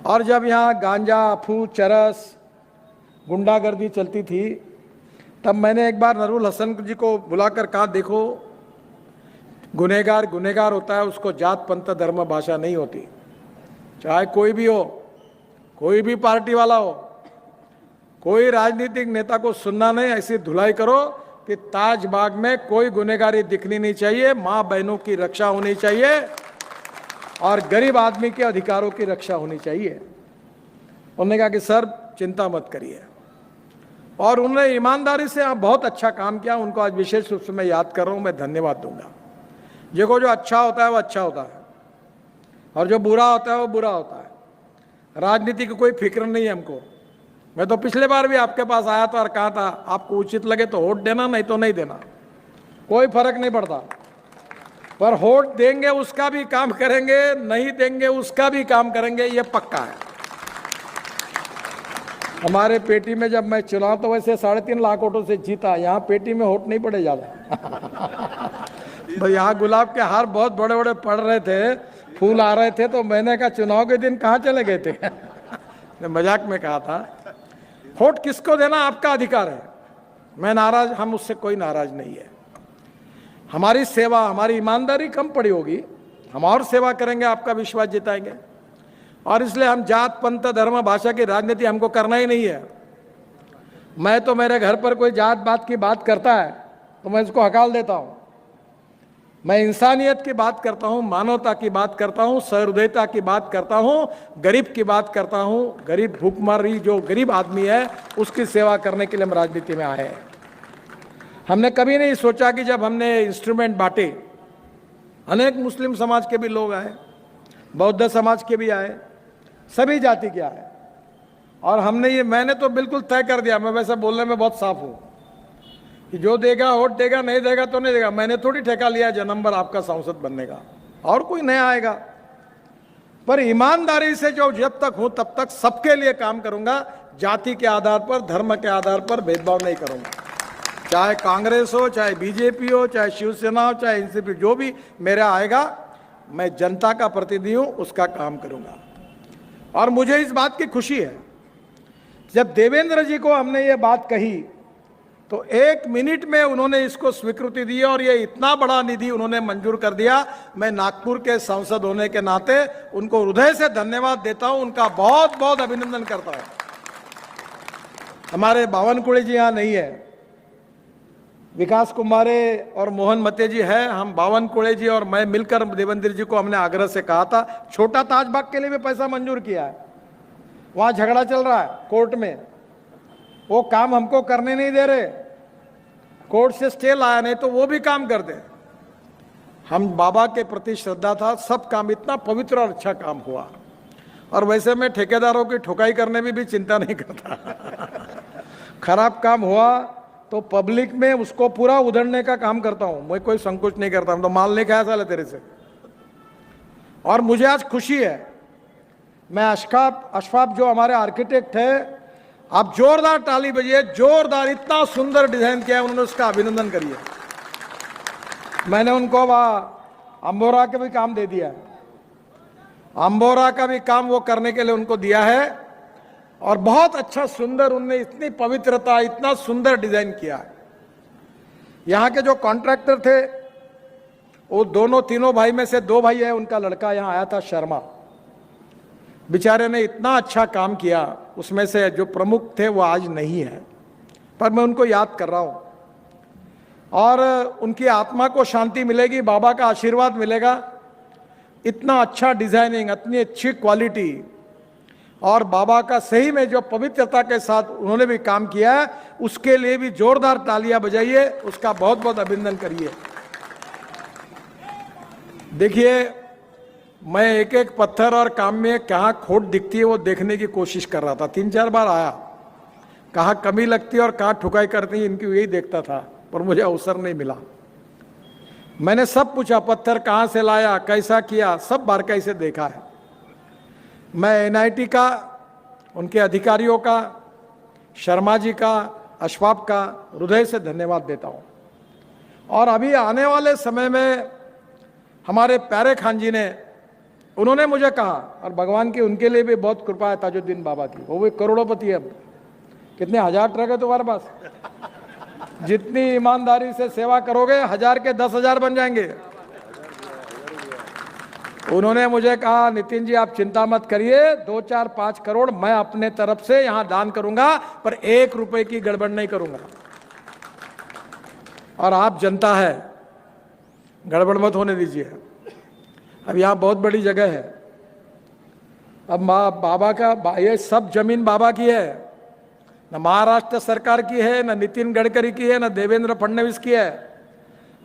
और जब यहाँ गांजा, अफू, चरस, गुंडागर्दी चलती थी, तब मैंने एक बार नरूल हसन जी को बुलाकर कहा, देखो गुनहगार गुनहगार होता है, उसको जात पंथ धर्म भाषा नहीं होती। चाहे कोई भी हो, कोई भी पार्टी वाला हो, कोई राजनीतिक नेता को सुनना नहीं, ऐसी धुलाई करो कि ताजबाग में कोई गुनहगारी दिखनी नहीं चाहिए, माँ बहनों की रक्षा होनी चाहिए और गरीब आदमी के अधिकारों की रक्षा होनी चाहिए। उन्होंने कहा कि सर चिंता मत करिए, और उन्होंने ईमानदारी से बहुत अच्छा काम किया। उनको आज विशेष रूप से मैं याद कर रहा हूँ, मैं धन्यवाद दूंगा। देखो जो अच्छा होता है वो अच्छा होता है, और जो बुरा होता है वो बुरा होता है। राजनीति की कोई फिक्र नहीं है हमको। मैं तो पिछले बार भी आपके पास आया था और कहा था, आपको उचित लगे तो वोट देना, नहीं तो नहीं देना, कोई फर्क नहीं पड़ता। पर वोट देंगे उसका भी काम करेंगे, नहीं देंगे उसका भी काम करेंगे, ये पक्का है। हमारे पेटी में जब मैं चुनाव तो वैसे 3.5 लाख वोटों से जीता, यहाँ पेटी में वोट नहीं पड़े ज्यादा। भाई यहाँ गुलाब के हार बहुत बड़े बड़े पड़ रहे थे, फूल आ रहे थे, तो मैंने कहा चुनाव के दिन कहाँ चले गए थे। मजाक में कहा था। वोट किसको देना आपका अधिकार है, मैं नाराज, हम उससे कोई नाराज नहीं है। हमारी सेवा, हमारी ईमानदारी कम पड़ी होगी, हम और सेवा करेंगे, आपका विश्वास जिताएंगे। और इसलिए हम जात पंथ धर्म भाषा की राजनीति हमको करना ही नहीं है। मैं तो मेरे घर पर कोई जात बात की बात करता है तो मैं इसको हकाल देता हूँ। मैं इंसानियत की बात करता हूँ, मानवता की बात करता हूँ, सहृदयता की बात करता हूँ, गरीब की बात करता हूँ। गरीब भूखमरी जो गरीब आदमी है उसकी सेवा करने के लिए हम राजनीति में आए हैं। हमने कभी नहीं सोचा कि जब हमने इंस्ट्रूमेंट बांटे, अनेक मुस्लिम समाज के भी लोग आए, बौद्ध समाज के भी आए, सभी जाति के आए, और हमने ये, मैंने तो बिल्कुल तय कर दिया, मैं वैसे बोलने में बहुत साफ हूँ कि जो देगा वोट देगा, नहीं देगा तो नहीं देगा। मैंने थोड़ी ठेका लिया जन्म भर आपका सांसद बनने का, और कोई नया आएगा। पर ईमानदारी से जो जब तक हूं तब तक सबके लिए काम करूंगा, जाति के आधार पर, धर्म के आधार पर भेदभाव नहीं करूंगा। चाहे कांग्रेस हो, चाहे बीजेपी हो, चाहे शिवसेना हो, चाहे एनसीपी, जो भी मेरा आएगा, मैं जनता का प्रतिनिधि हूं, उसका काम करूंगा। और मुझे इस बात की खुशी है, जब देवेंद्र जी को हमने ये बात कही तो 1 मिनट में उन्होंने इसको स्वीकृति दी और ये इतना बड़ा निधि उन्होंने मंजूर कर दिया। मैं नागपुर के सांसद होने के नाते उनको हृदय से धन्यवाद देता हूं, उनका बहुत बहुत अभिनंदन करता हूं। हमारे बावनकुळे जी यहाँ नहीं है, विकास कुमारे और मोहन मते जी है। हम बावनकुळे जी और मैं मिलकर देवेंद्र जी को हमने आग्रह से कहा था, छोटा ताजबाग के लिए भी पैसा मंजूर किया है। वहां झगड़ा चल रहा है कोर्ट में, वो काम हमको करने नहीं दे रहे, कोर्ट से स्टे लाया, नहीं तो वो भी काम कर दे। हम बाबा के प्रति श्रद्धा था, सब काम इतना पवित्र और अच्छा काम हुआ। और वैसे मैं ठेकेदारों की ठुकाई करने में भी चिंता नहीं करता। खराब काम हुआ तो पब्लिक में उसको पूरा उधड़ने का काम करता हूं, मैं कोई संकोच नहीं करता। हम तो माल नहीं खाया साले तेरे से। और मुझे आज खुशी है, मैं अशफाक जो हमारे आर्किटेक्ट है, आप जोरदार ताली बजिए, जोरदार, इतना सुंदर डिजाइन किया है उन्होंने, उसका अभिनंदन करिए। मैंने उनको अंबोरा का भी काम दे दिया है, अंबोरा का भी काम वो करने के लिए उनको दिया है, और बहुत अच्छा सुंदर, उनने इतनी पवित्रता, इतना सुंदर डिजाइन किया है। यहाँ के जो कॉन्ट्रैक्टर थे वो दोनों तीनों भाई में से 2 भाई है, उनका लड़का यहाँ आया था शर्मा, बेचारे ने इतना अच्छा काम किया। उसमें से जो प्रमुख थे वो आज नहीं है, पर मैं उनको याद कर रहा हूं, और उनकी आत्मा को शांति मिलेगी, बाबा का आशीर्वाद मिलेगा। इतना अच्छा डिजाइनिंग, इतनी अच्छी क्वालिटी, और बाबा का सही में जो पवित्रता के साथ उन्होंने भी काम किया है, उसके लिए भी जोरदार तालियां बजाइए, उसका बहुत बहुत अभिनंदन करिए। देखिए, मैं एक एक पत्थर और काम में कहाँ खोट दिखती है वो देखने की कोशिश कर रहा था। 3-4 बार आया, कहाँ कमी लगती है और कहाँ ठुकाई करती है, इनकी यही देखता था, पर मुझे अवसर नहीं मिला। मैंने सब पूछा, पत्थर कहाँ से लाया, कैसा किया, सब बारीकाई से देखा है। मैं एनआईटी का, उनके अधिकारियों का, शर्मा जी का, अशफाक का हृदय से धन्यवाद देता हूँ। और अभी आने वाले समय में हमारे प्यारे खान जी ने उन्होंने मुझे कहा, और भगवान की उनके लिए भी बहुत कृपा है ताजुद्दीन बाबा की, वो भी करोड़पति है। अब कितने 1000 ट्रक है तुम्हारे पास, जितनी ईमानदारी से सेवा करोगे 1000 के 10,000 बन जाएंगे। उन्होंने मुझे कहा, नितिन जी आप चिंता मत करिए, 2, 4, 5 करोड़ मैं अपने तरफ से यहां दान करूंगा, पर 1 रुपए की गड़बड़ नहीं करूंगा। और आप जनता है, गड़बड़ मत होने दीजिए। अब यहां बहुत बड़ी जगह है। अब बाबा का ये सब जमीन बाबा की है, न महाराष्ट्र सरकार की है, न नितिन गडकरी की है, न देवेंद्र फडणवीस की है।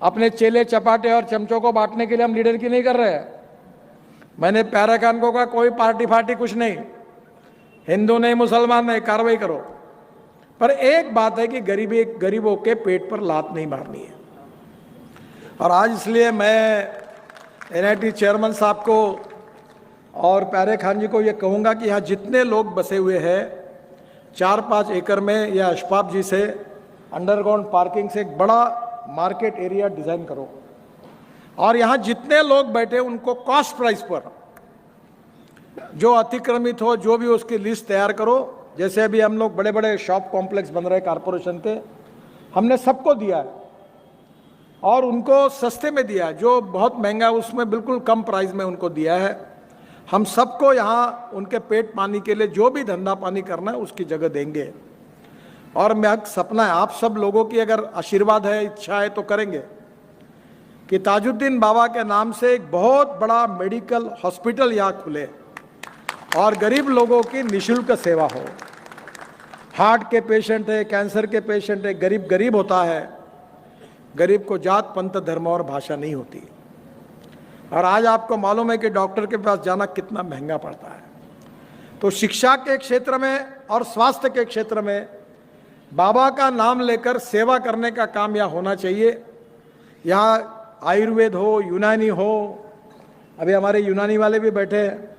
अपने चेले चपाटे और चमचों को बांटने के लिए हम लीडर की नहीं कर रहे हैं। मैंने प्यारे खान को कहा कोई पार्टी फार्टी कुछ नहीं, हिंदू नहीं मुसलमान नहीं, कार्रवाई करो, पर एक बात है कि गरीबों के पेट पर लात नहीं मारनी है। और आज इसलिए मैं NIT चेयरमैन साहब को और प्यारे खान जी को ये कहूँगा कि यहाँ जितने लोग बसे हुए हैं 4-5 एकड़ में, या अशफाक जी से अंडरग्राउंड पार्किंग से एक बड़ा मार्केट एरिया डिज़ाइन करो, और यहाँ जितने लोग बैठे उनको कॉस्ट प्राइस पर जो अतिक्रमित हो, जो भी उसकी लिस्ट तैयार करो। जैसे अभी हम लोग बड़े बड़े शॉप कॉम्प्लेक्स बन रहे कारपोरेशन के, हमने सबको दिया है और उनको सस्ते में दिया है, जो बहुत महंगा उसमें बिल्कुल कम प्राइस में उनको दिया है। हम सबको यहाँ उनके पेट पानी के लिए जो भी धंधा पानी करना है उसकी जगह देंगे। और मैं सपना है आप सब लोगों की अगर आशीर्वाद है, इच्छा है तो करेंगे कि ताजुद्दीन बाबा के नाम से एक बहुत बड़ा मेडिकल हॉस्पिटल यहाँ खुले और गरीब लोगों की निःशुल्क सेवा हो। हार्ट के पेशेंट है, कैंसर के पेशेंट है, गरीब गरीब होता है। गरीब को जात पंथ धर्म और भाषा नहीं होती। और आज आपको मालूम है कि डॉक्टर के पास जाना कितना महंगा पड़ता है। तो शिक्षा के क्षेत्र में और स्वास्थ्य के क्षेत्र में बाबा का नाम लेकर सेवा करने का काम यहाँ होना चाहिए। यहाँ आयुर्वेद हो, यूनानी हो, अभी हमारे यूनानी वाले भी बैठे हैं,